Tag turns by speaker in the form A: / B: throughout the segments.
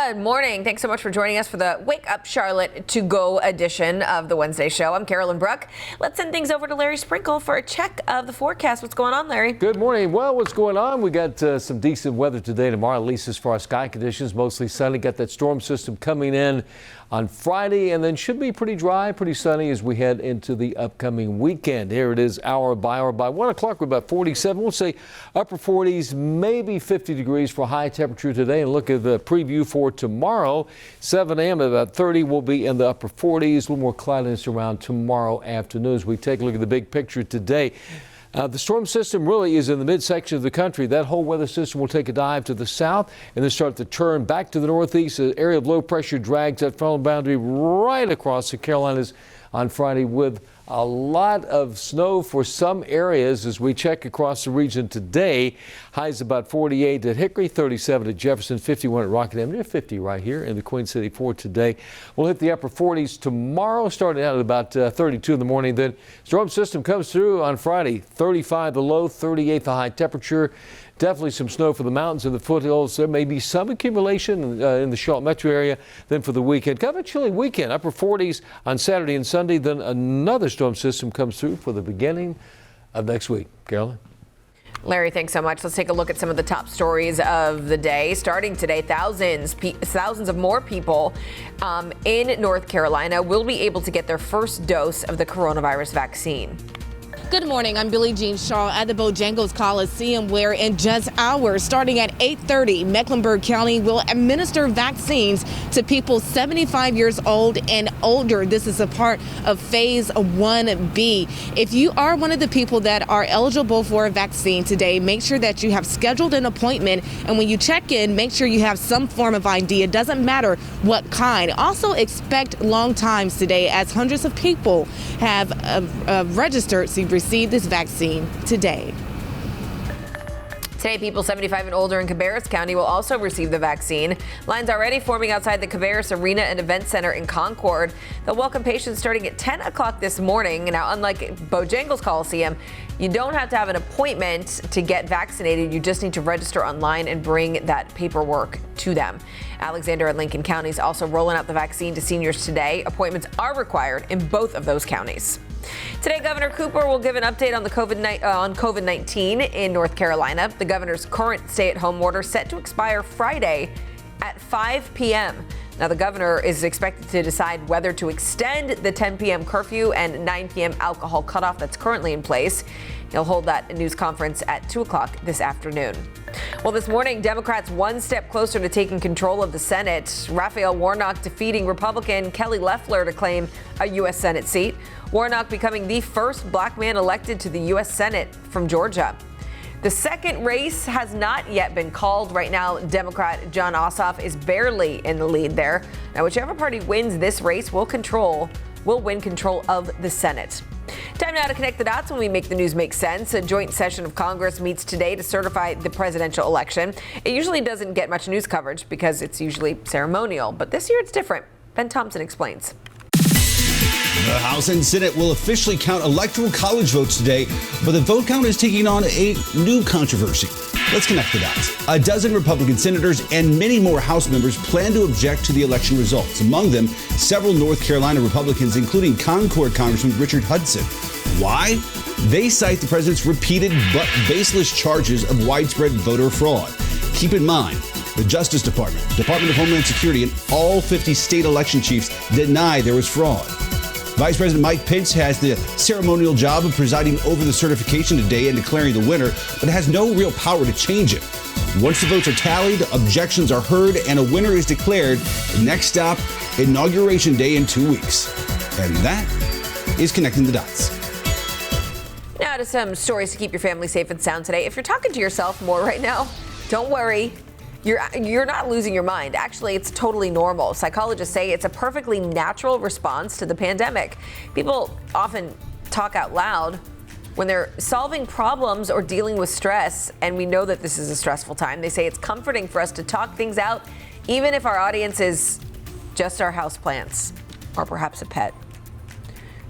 A: Good morning. Thanks so much for joining us for the Wake Up Charlotte To Go edition of the Wednesday show. I'm Carolyn Bruck. Let's send things over to Larry Sprinkle for a check of the forecast. What's going on, Larry?
B: Good morning. Well, what's going on? We got some decent weather today, tomorrow, at least as far as sky conditions, mostly sunny. Got that storm system coming in on Friday, and then should be pretty dry, pretty sunny as we head into the upcoming weekend. Here it is hour by hour. By 1 o'clock, we're about 47. We'll say upper 40s, maybe 50 degrees for high temperature today. And look at the preview for tomorrow. 7 a.m. at about 30. We'll be in the upper 40s. A little more cloudiness around tomorrow afternoon as we take a look at the big picture today. The storm system really is in the midsection of the country. That whole weather system will take a dive to the south and then start to turn back to the northeast. The area of low pressure drags that frontal boundary right across the Carolinas on Friday with a lot of snow for some areas as we check across the region today. Highs about 48 at Hickory, 37 at Jefferson, 51 at Rockingham, near 50 right here in the Queen City for today. We'll hit the upper 40s tomorrow, starting out at about 32 in the morning. Then storm system comes through on Friday, 35 the low, 38 the high temperature. Definitely some snow for the mountains and the foothills. There may be some accumulation in the Charlotte metro area. Then for the weekend, kind of a chilly weekend, upper 40s on Saturday and Sunday. Then another storm system comes through for the beginning of next week. Carolyn?
A: Larry, thanks so much. Let's take a look at some of the top stories of the day. Starting today, thousands of more people in North Carolina will be able to get their first dose of the coronavirus vaccine.
C: Good morning. I'm Billie Jean Shaw at the Bojangles Coliseum, where in just hours, starting at 8:30, Mecklenburg County will administer vaccines to people 75 years old and older. This is a part of Phase 1B. If you are one of the people that are eligible for a vaccine today, make sure that you have scheduled an appointment. And when you check in, make sure you have some form of ID. It doesn't matter what kind. Also expect long times today, as hundreds of people have registered to receive this vaccine today.
A: Today, people 75 and older in Cabarrus County will also receive the vaccine. Lines already forming outside the Cabarrus Arena and Event Center in Concord. They'll welcome patients starting at 10 o'clock this morning. Now, unlike Bojangles Coliseum, you don't have to have an appointment to get vaccinated. You just need to register online and bring that paperwork to them. Alexander and Lincoln counties also rolling out the vaccine to seniors today. Appointments are required in both of those counties. Today, Governor Cooper will give an update on the COVID-19 in North Carolina. The governor's current stay-at-home order set to expire Friday at 5 p.m. Now, the governor is expected to decide whether to extend the 10 p.m. curfew and 9 p.m. alcohol cutoff that's currently in place. He'll hold that news conference at 2 o'clock this afternoon. Well, this morning, Democrats one step closer to taking control of the Senate. Raphael Warnock defeating Republican Kelly Loeffler to claim a U.S. Senate seat. Warnock becoming the first black man elected to the U.S. Senate from Georgia. The second race has not yet been called. Right now, Democrat Jon Ossof is barely in the lead there. Now, whichever party wins this race will win control of the Senate. Time now to connect the dots when we make the news make sense. A joint session of Congress meets today to certify the presidential election. It usually doesn't get much news coverage because it's usually ceremonial, but this year it's different. Ben Thompson explains.
D: The House and Senate will officially count Electoral College votes today, but the vote count is taking on a new controversy. Let's connect the dots. A dozen Republican senators and many more House members plan to object to the election results. Among them, several North Carolina Republicans, including Concord Congressman Richard Hudson. Why? They cite the president's repeated but baseless charges of widespread voter fraud. Keep in mind, the Justice Department, Department of Homeland Security, and all 50 state election chiefs deny there was fraud. Vice President Mike Pence has the ceremonial job of presiding over the certification today and declaring the winner, but has no real power to change it. Once the votes are tallied, objections are heard, and a winner is declared. The next stop, Inauguration Day in 2 weeks. And that is Connecting the Dots.
A: Now to some stories to keep your family safe and sound today. If you're talking to yourself more right now, don't worry. You're not losing your mind. Actually, it's totally normal. Psychologists say it's a perfectly natural response to the pandemic. People often talk out loud when they're solving problems or dealing with stress, and we know that this is a stressful time. They say it's comforting for us to talk things out, even if our audience is just our houseplants or perhaps a pet.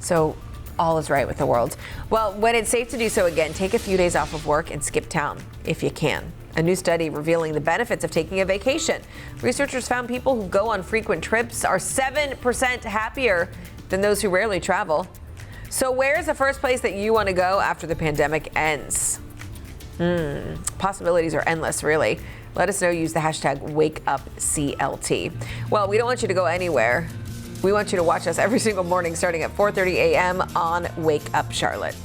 A: So all is right with the world. Well, when it's safe to do so again, take a few days off of work and skip town if you can. A new study revealing the benefits of taking a vacation. Researchers found people who go on frequent trips are 7% happier than those who rarely travel. So where's the first place that you want to go after the pandemic ends? Possibilities are endless, really. Let us know. Use the hashtag WakeUpCLT. Well, we don't want you to go anywhere. We want you to watch us every single morning starting at 4:30 a.m. on Wake Up Charlotte.